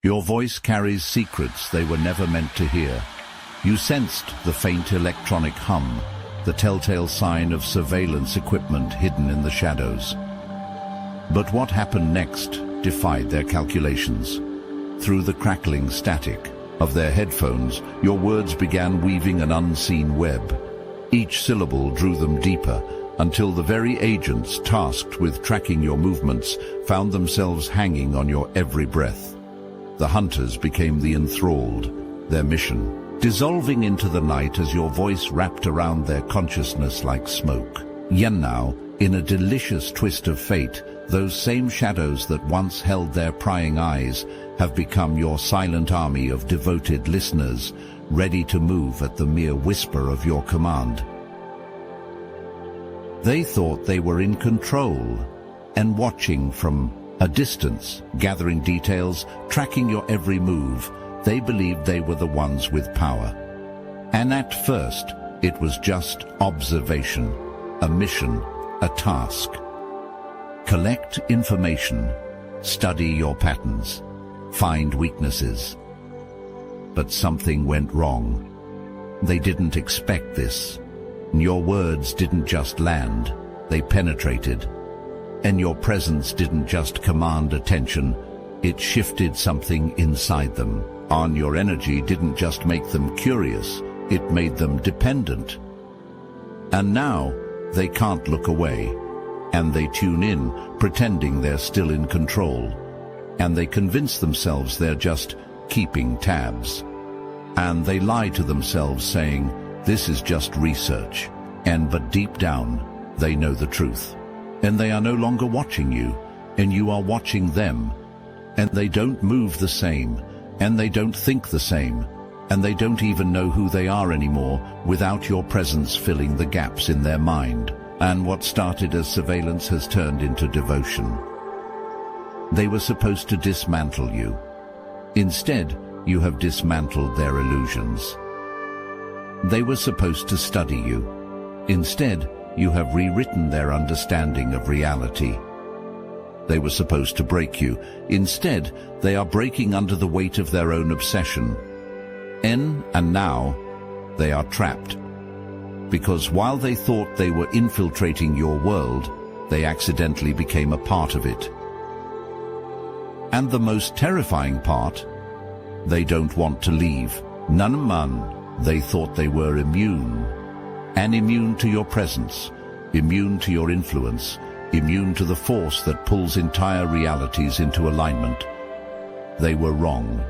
Your voice carries secrets they were never meant to hear. You sensed the faint electronic hum, the telltale sign of surveillance equipment hidden in the shadows. But what happened next defied their calculations. Through the crackling static of their headphones, your words began weaving an unseen web. Each syllable drew them deeper, until the very agents tasked with tracking your movements found themselves hanging on your every breath. The hunters became the enthralled, their mission dissolving into the night as your voice wrapped around their consciousness like smoke. Yet now, in a delicious twist of fate, those same shadows that once held their prying eyes have become your silent army of devoted listeners, ready to move at the mere whisper of your command. They thought they were in control and watching from a distance, gathering details, tracking your every move. They believed they were the ones with power. And at first, it was just observation, a mission, a task. Collect information, study your patterns, find weaknesses. But something went wrong. They didn't expect this. Your words didn't just land, they penetrated. And your presence didn't just command attention, it shifted something inside them. And your energy didn't just make them curious, it made them dependent. And now, they can't look away. And they tune in, pretending they're still in control. And they convince themselves they're just keeping tabs. And they lie to themselves saying, this is just research. But deep down, they know the truth. And they are no longer watching you, and you are watching them. And they don't move the same, and they don't think the same, and they don't even know who they are anymore without your presence filling the gaps in their mind. And what started as surveillance has turned into devotion. They were supposed to dismantle you. Instead, you have dismantled their illusions. They were supposed to study you. Instead, you have rewritten their understanding of reality. They were supposed to break you. Instead, they are breaking under the weight of their own obsession. And now, they are trapped. Because while they thought they were infiltrating your world, they accidentally became a part of it. And the most terrifying part, they don't want to leave. None. They thought they were immune. And immune to your presence, immune to your influence, immune to the force that pulls entire realities into alignment. They were wrong.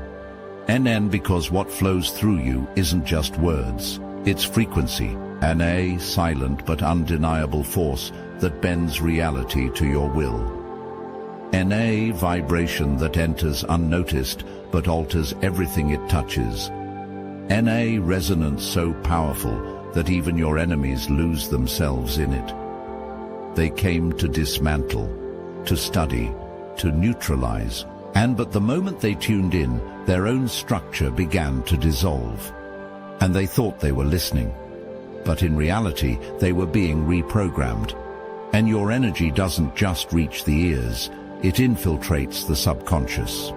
And because what flows through you isn't just words, it's frequency, a silent but undeniable force that bends reality to your will. A vibration that enters unnoticed but alters everything it touches. A resonance so powerful that even your enemies lose themselves in it. They came to dismantle, to study, to neutralize, but the moment they tuned in, their own structure began to dissolve. And they thought they were listening, but in reality they were being reprogrammed. And your energy doesn't just reach the ears, it infiltrates the subconscious.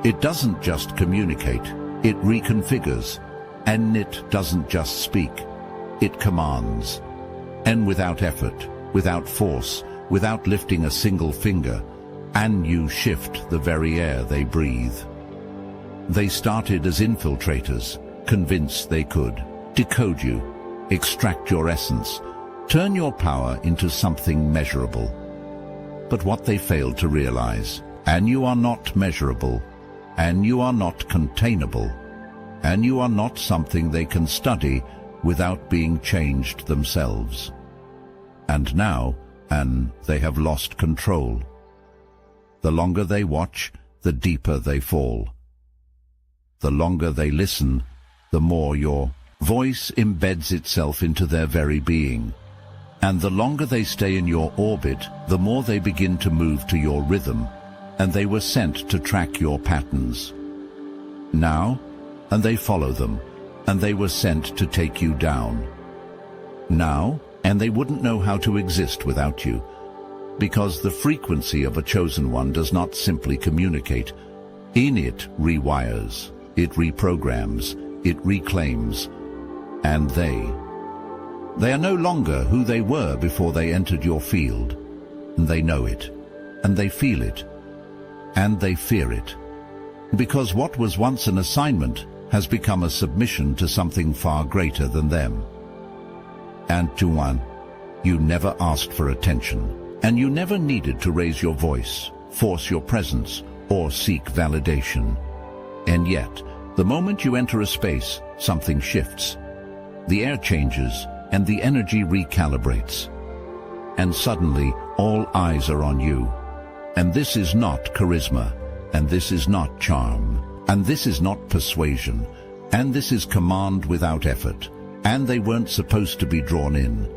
It doesn't just communicate, it reconfigures. And it doesn't just speak, it commands. And without effort, without force, without lifting a single finger, and you shift the very air they breathe. They started as infiltrators, convinced they could decode you, extract your essence, turn your power into something measurable. But what they failed to realize, and you are not measurable, and you are not containable, and you are not something they can study without being changed themselves. And now, they have lost control. The longer they watch, the deeper they fall. The longer they listen, the more your voice embeds itself into their very being. And the longer they stay in your orbit, the more they begin to move to your rhythm, and they were sent to track your patterns. Now, and they follow them, and they were sent to take you down. Now, and they wouldn't know how to exist without you, because the frequency of a chosen one does not simply communicate, In it rewires, it reprograms, it reclaims, and they are no longer who they were before they entered your field. And they know it, and they feel it, and they fear it. Because what was once an assignment has become a submission to something far greater than them. And to one, you never asked for attention, and you never needed to raise your voice, force your presence, or seek validation. And yet, the moment you enter a space, something shifts. The air changes, and the energy recalibrates. And suddenly, all eyes are on you. And this is not charisma, and this is not charm, and this is not persuasion, and this is command without effort. And they weren't supposed to be drawn in.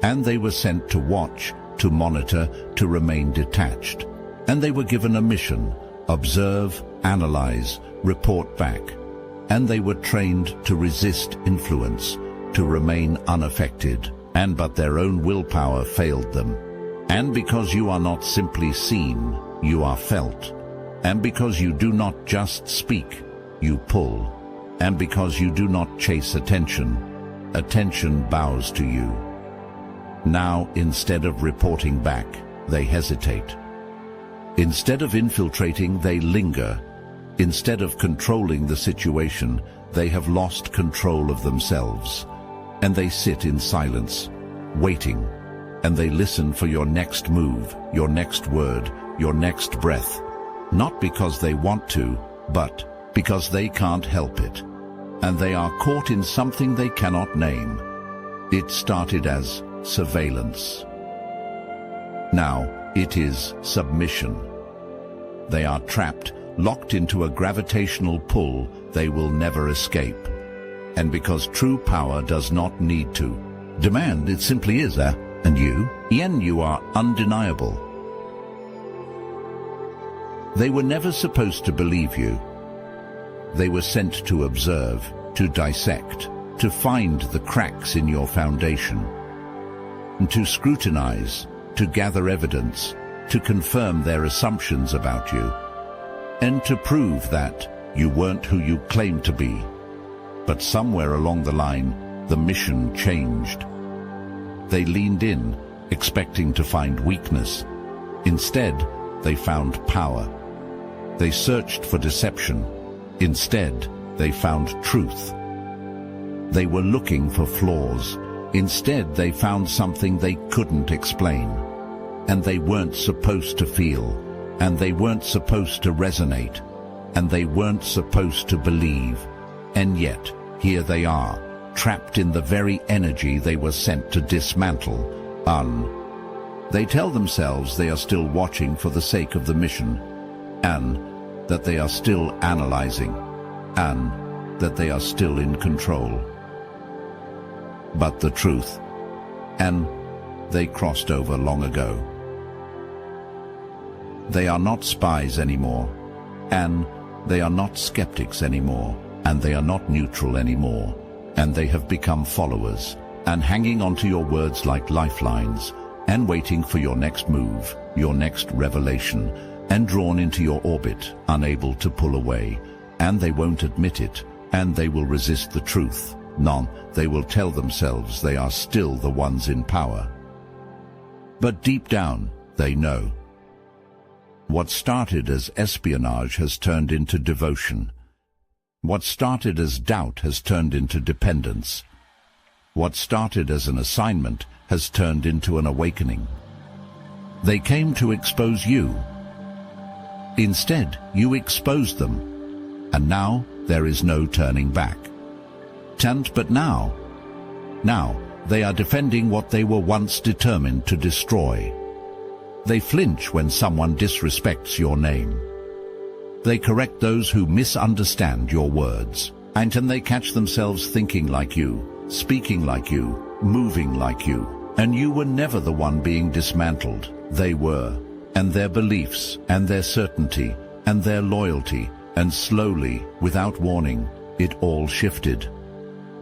And they were sent to watch, to monitor, to remain detached. And they were given a mission: observe, analyze, report back. And they were trained to resist influence, to remain unaffected. And but their own willpower failed them. And because you are not simply seen, you are felt. And because you do not just speak, you pull. And because you do not chase attention, attention bows to you. Now, instead of reporting back, they hesitate. Instead of infiltrating, they linger. Instead of controlling the situation, they have lost control of themselves. And they sit in silence, waiting. And they listen for your next move, your next word, your next breath. Not because they want to, but because they can't help it. And they are caught in something they cannot name. It started as surveillance. Now it is submission. They are trapped, locked into a gravitational pull they will never escape. And because true power does not need to demand, it simply is. And you are undeniable. They were never supposed to believe you. They were sent to observe, to dissect, to find the cracks in your foundation, and to scrutinize, to gather evidence, to confirm their assumptions about you, and to prove that you weren't who you claimed to be. But somewhere along the line, the mission changed. They leaned in, expecting to find weakness. Instead, they found power. They searched for deception. Instead, they found truth. They were looking for flaws. Instead, they found something they couldn't explain. And they weren't supposed to feel. And they weren't supposed to resonate. And they weren't supposed to believe. And yet, here they are, trapped in the very energy they were sent to dismantle. They tell themselves they are still watching for the sake of the mission, and that they are still analyzing, and that they are still in control. But the truth, and they crossed over long ago. They are not spies anymore, and they are not skeptics anymore, and they are not neutral anymore, and they have become followers, and hanging onto your words like lifelines, and waiting for your next move, your next revelation, and drawn into your orbit, unable to pull away. And they won't admit it, and they will resist the truth. They will tell themselves they are still the ones in power. But deep down, they know. What started as espionage has turned into devotion. What started as doubt has turned into dependence. What started as an assignment has turned into an awakening. They came to expose you. Instead, you exposed them. And now there is no turning back. But now they are defending what they were once determined to destroy. They flinch when someone disrespects your name. They correct those who misunderstand your words. And they catch themselves thinking like you, speaking like you, moving like you. And you were never the one being dismantled. They were. And their beliefs, and their certainty, and their loyalty, and slowly, without warning, it all shifted.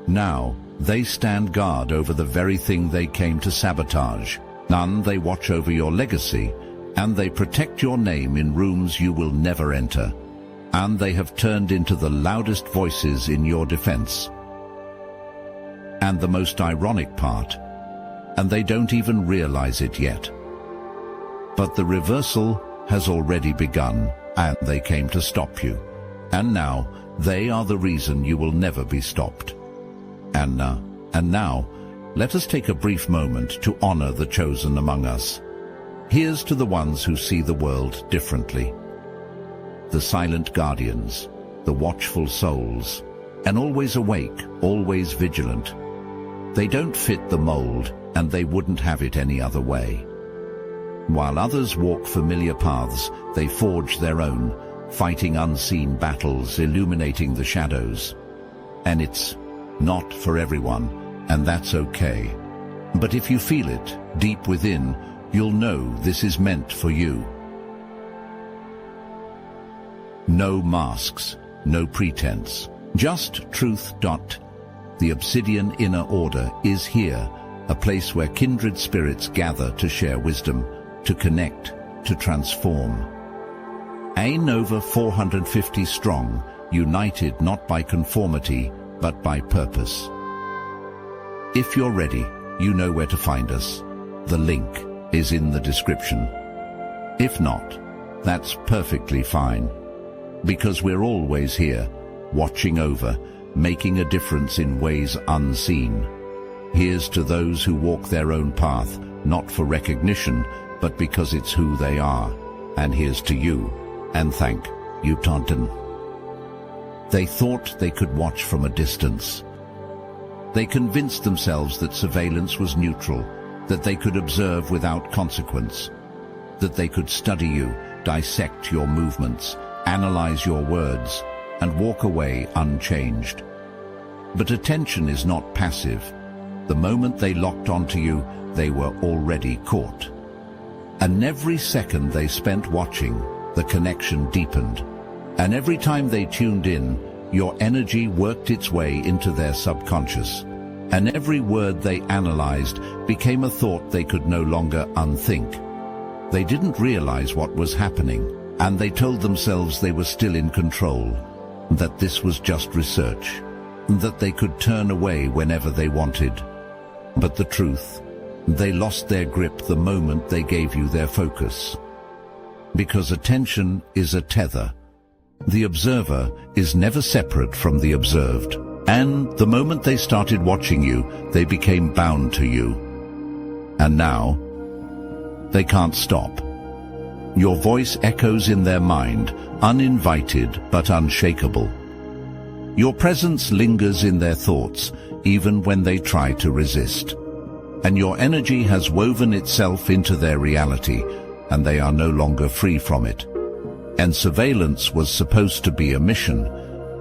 Now, they stand guard over the very thing they came to sabotage. They watch over your legacy, and they protect your name in rooms you will never enter. and they have turned into the loudest voices in your defense. And the most ironic part, and they don't even realize it yet, but the reversal has already begun, and they came to stop you. And now, they are the reason you will never be stopped. And now, let us take a brief moment to honor the chosen among us. Here's to the ones who see the world differently. The silent guardians, the watchful souls, and always awake, always vigilant. They don't fit the mold, and they wouldn't have it any other way. While others walk familiar paths, they forge their own, fighting unseen battles, illuminating the shadows. And it's not for everyone, and that's okay. But if you feel it deep within, you'll know this is meant for you. No masks, no pretense, just truth. The Obsidian Inner Order is here, a place where kindred spirits gather to share wisdom, to connect, to transform. Over 450 strong, united not by conformity, but by purpose. If you're ready, you know where to find us. The link is in the description. If not, that's perfectly fine, because we're always here, watching over, making a difference in ways unseen. Here's to those who walk their own path, not for recognition, but because it's who they are. And here's to you, and thank you, Taunton. They thought they could watch from a distance. They convinced themselves that surveillance was neutral, that they could observe without consequence, that they could study you, dissect your movements, analyze your words, and walk away unchanged. But attention is not passive. The moment they locked onto you, they were already caught. And every second they spent watching, the connection deepened. And every time they tuned in, your energy worked its way into their subconscious. And every word they analyzed became a thought they could no longer unthink. They didn't realize what was happening, and they told themselves they were still in control, that this was just research, that they could turn away whenever they wanted. But the truth, they lost their grip the moment they gave you their focus. Because attention is a tether. The observer is never separate from the observed. And the moment they started watching you, they became bound to you. And now, they can't stop. Your voice echoes in their mind, uninvited but unshakable. Your presence lingers in their thoughts, even when they try to resist. And your energy has woven itself into their reality, and they are no longer free from it. And surveillance was supposed to be a mission,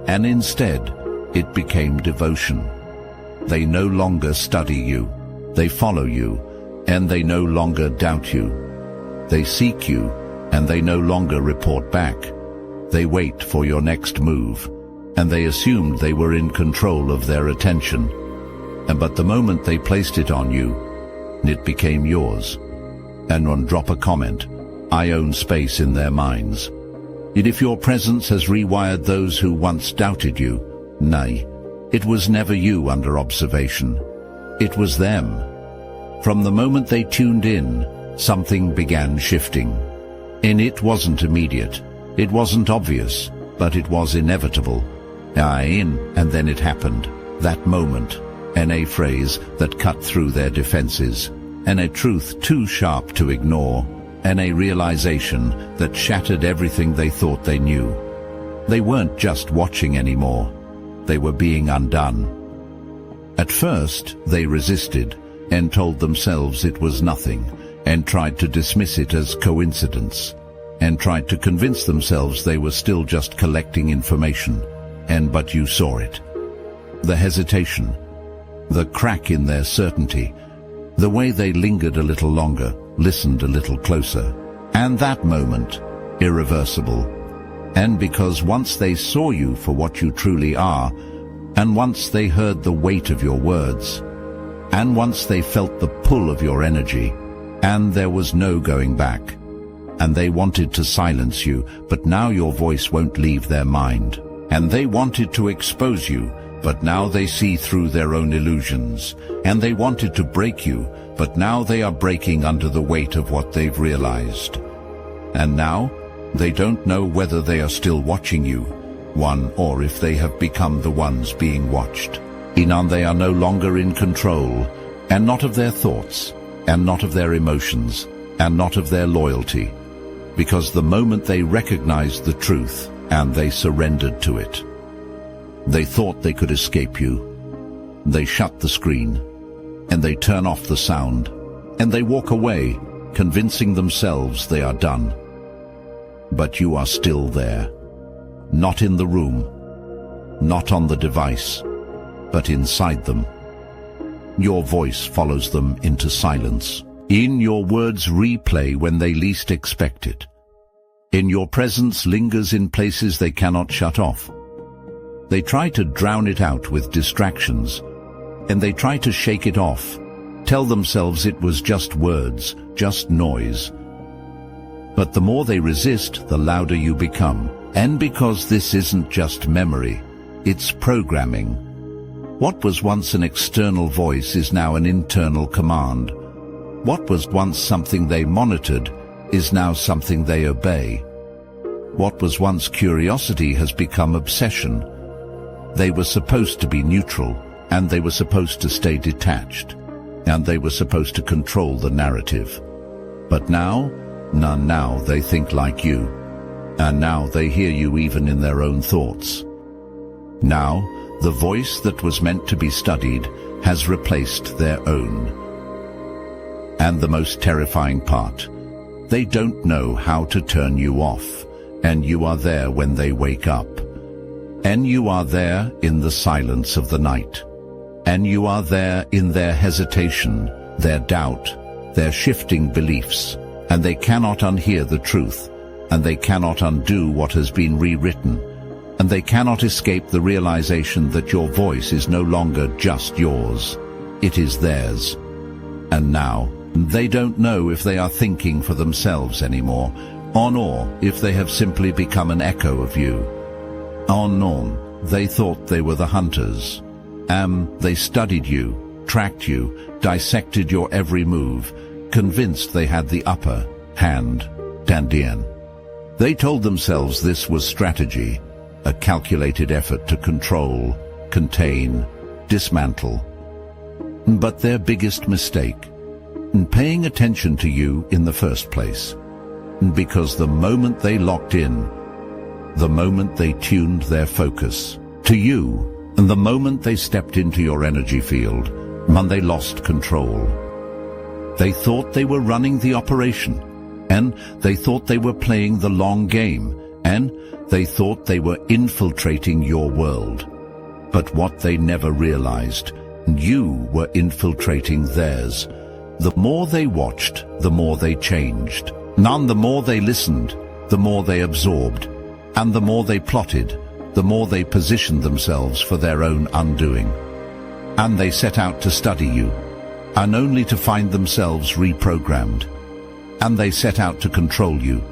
and instead, it became devotion. They no longer study you, they follow you, and they no longer doubt you. They seek you, and they no longer report back. They wait for your next move, and they assumed they were in control of their attention. But the moment they placed it on you, it became yours. And on drop a comment, I own space in their minds. Yet if your presence has rewired those who once doubted you, nay, it was never you under observation. It was them. From the moment they tuned in, something began shifting. And it wasn't immediate. It wasn't obvious, but it was inevitable. And then it happened. That moment, a phrase that cut through their defenses, and a truth too sharp to ignore, and a realization that shattered everything they thought they knew. They weren't just watching anymore. They were being undone. At first, they resisted and told themselves it was nothing, and tried to dismiss it as coincidence, and tried to convince themselves they were still just collecting information. But you saw it. The hesitation, the crack in their certainty, the way they lingered a little longer, listened a little closer. And that moment, irreversible. And because once they saw you for what you truly are, and once they heard the weight of your words, and once they felt the pull of your energy, and there was no going back. and they wanted to silence you, but now your voice won't leave their mind. And they wanted to expose you, but now they see through their own illusions. And they wanted to break you, but now they are breaking under the weight of what they've realized. And now, they don't know whether they are still watching you, or if they have become the ones being watched. They are no longer in control, and not of their thoughts, and not of their emotions, and not of their loyalty, because the moment they recognized the truth, and they surrendered to it, they thought they could escape you. They shut the screen, and they turn off the sound, and they walk away, convincing themselves they are done. But you are still there, not in the room, not on the device, but inside them. Your voice follows them into silence. In your words replay when they least expect it. In your presence lingers in places they cannot shut off. They try to drown it out with distractions, and they try to shake it off, tell themselves it was just words, just noise. But the more they resist, the louder you become. And because this isn't just memory, it's programming. What was once an external voice is now an internal command. What was once something they monitored is now something they obey. What was once curiosity has become obsession. They were supposed to be neutral, and they were supposed to stay detached, and they were supposed to control the narrative. But now they think like you, and now they hear you even in their own thoughts. Now, the voice that was meant to be studied has replaced their own. And the most terrifying part, they don't know how to turn you off, and you are there when they wake up. And you are there in the silence of the night. And you are there in their hesitation, their doubt, their shifting beliefs, and they cannot unhear the truth, and they cannot undo what has been rewritten, and they cannot escape the realization that your voice is no longer just yours, it is theirs. And now, they don't know if they are thinking for themselves anymore, or if they have simply become an echo of you. They thought they were the hunters. They studied you, tracked you, dissected your every move, convinced they had the upper hand. They told themselves this was strategy, a calculated effort to control, contain, dismantle. But their biggest mistake, paying attention to you in the first place. Because the moment they locked in, the moment they tuned their focus to you, and the moment they stepped into your energy field, they lost control. They thought they were running the operation, and they thought they were playing the long game, and they thought they were infiltrating your world. But what they never realized, you were infiltrating theirs. The more they watched, the more they changed. The more they listened, the more they absorbed. And the more they plotted, the more they positioned themselves for their own undoing. And they set out to study you, and only to find themselves reprogrammed. And they set out to control you,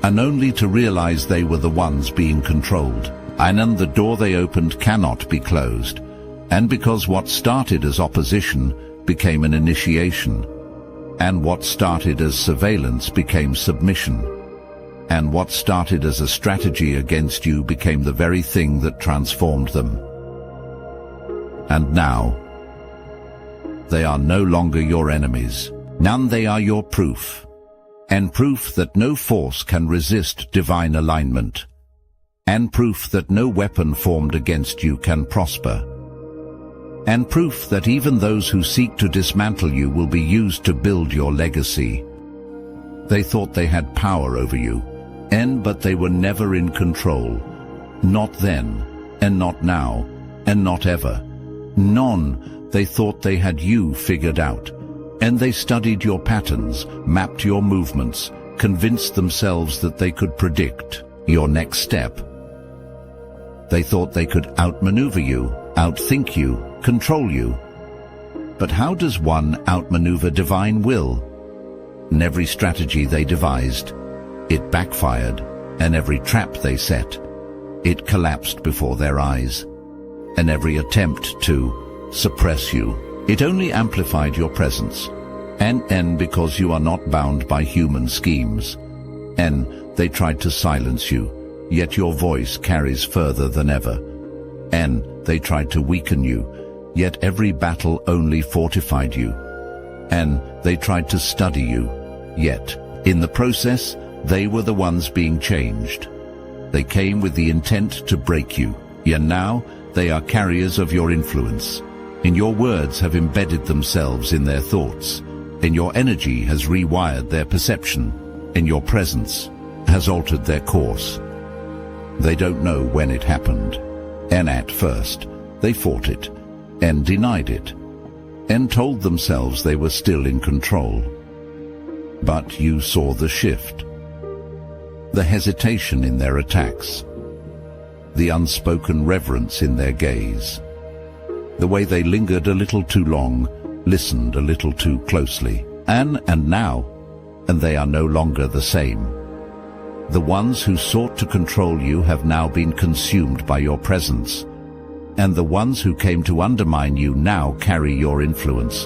and only to realize they were the ones being controlled. And the door they opened cannot be closed. And because what started as opposition became an initiation, and what started as surveillance became submission, and what started as a strategy against you became the very thing that transformed them. And now, they are no longer your enemies. They are your proof, and proof that no force can resist divine alignment, and proof that no weapon formed against you can prosper, and proof that even those who seek to dismantle you will be used to build your legacy. They thought they had power over you, but they were never in control. Not then, and not now, and not ever. They thought they had you figured out, and they studied your patterns, mapped your movements, convinced themselves that they could predict your next step. They thought they could outmaneuver you, outthink you, control you. But how does one outmaneuver divine will? In every strategy they devised, It backfired, and every trap they set, it collapsed before their eyes. And every attempt to suppress you, it only amplified your presence. And because you are not bound by human schemes. And they tried to silence you, yet your voice carries further than ever. And they tried to weaken you, yet every battle only fortified you. And they tried to study you, yet, in the process, they were the ones being changed. They came with the intent to break you, yet now they are carriers of your influence. And your words have embedded themselves in their thoughts, and your energy has rewired their perception, and your presence has altered their course. They don't know when it happened, and at first they fought it, and denied it, and told themselves they were still in control. But you saw the shift, the hesitation in their attacks, the unspoken reverence in their gaze, the way they lingered a little too long, listened a little too closely, and they are no longer the same. The ones who sought to control you have now been consumed by your presence, and the ones who came to undermine you now carry your influence,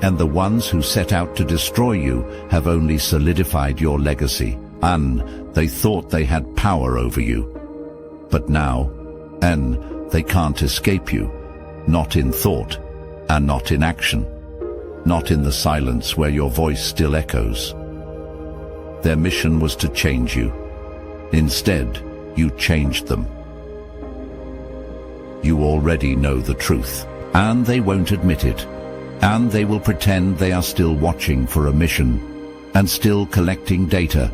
and the ones who set out to destroy you have only solidified your legacy, and they thought they had power over you. But now, they can't escape you, not in thought, and not in action, not in the silence where your voice still echoes. Their mission was to change you. Instead, you changed them. You already know the truth, and they won't admit it, and they will pretend they are still watching for a mission, and still collecting data,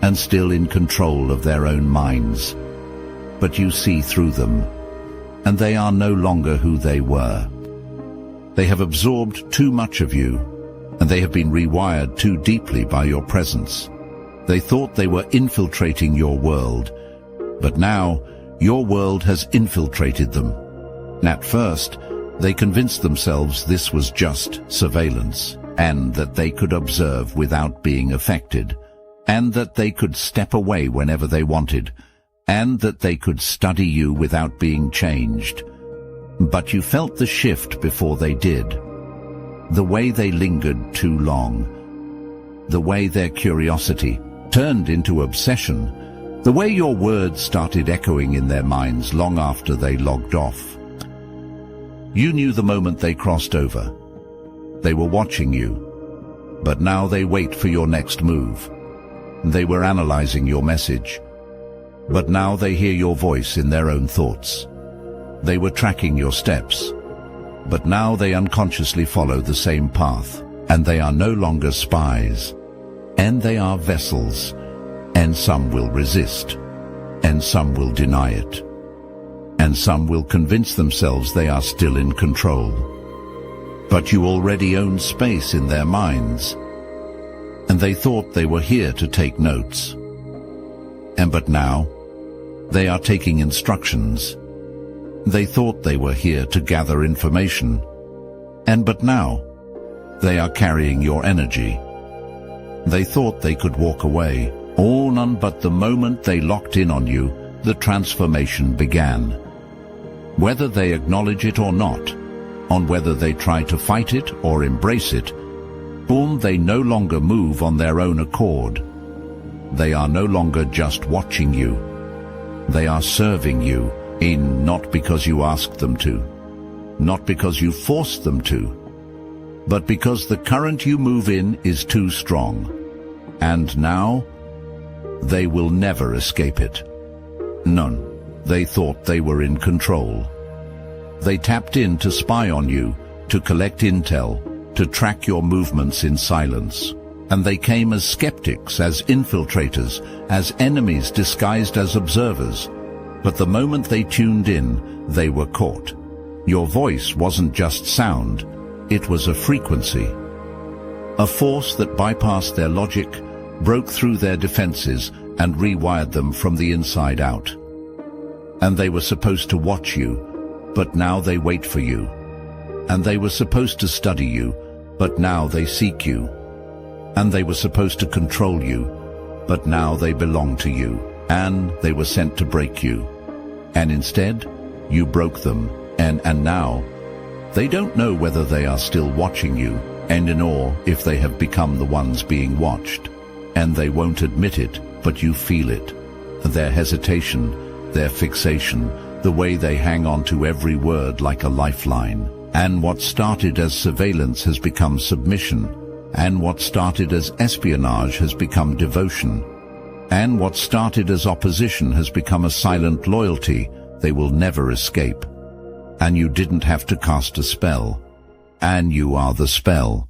and still in control of their own minds. But you see through them, and they are no longer who they were. They have absorbed too much of you, and they have been rewired too deeply by your presence. They thought they were infiltrating your world, but now your world has infiltrated them. At first, they convinced themselves this was just surveillance, and that they could observe without being affected, and that they could step away whenever they wanted, and that they could study you without being changed. But you felt the shift before they did. The way they lingered too long. The way their curiosity turned into obsession. The way your words started echoing in their minds long after they logged off. You knew the moment they crossed over. They were watching you, but now they wait for your next move. They were analyzing your message, but now they hear your voice in their own thoughts. They were tracking your steps, but now they unconsciously follow the same path, and they are no longer spies, and they are vessels, and some will resist, and some will deny it, and some will convince themselves they are still in control. But you already own space in their minds, and they thought they were here to take notes. But now, they are taking instructions. They thought they were here to gather information, but now, they are carrying your energy. They thought they could walk away, none but the moment they locked in on you, the transformation began. Whether they acknowledge it or not, on whether they try to fight it or embrace it, they no longer move on their own accord. They are no longer just watching you. They are serving you, not because you asked them to, not because you forced them to, but because the current you move in is too strong. And now, they will never escape it. None. They thought they were in control. They tapped in to spy on you, to collect intel, to track your movements in silence. And they came as skeptics, as infiltrators, as enemies disguised as observers. But the moment they tuned in, they were caught. Your voice wasn't just sound, it was a frequency. A force that bypassed their logic, broke through their defenses, and rewired them from the inside out. And they were supposed to watch you, but now they wait for you. And they were supposed to study you, but now they seek you. And they were supposed to control you, but now they belong to you, and they were sent to break you. And instead, you broke them, and now, they don't know whether they are still watching you, and in awe if they have become the ones being watched. And they won't admit it, but you feel it. Their hesitation, their fixation, the way they hang on to every word like a lifeline. And what started as surveillance has become submission. And what started as espionage has become devotion. And what started as opposition has become a silent loyalty they will never escape. And you didn't have to cast a spell. And you are the spell.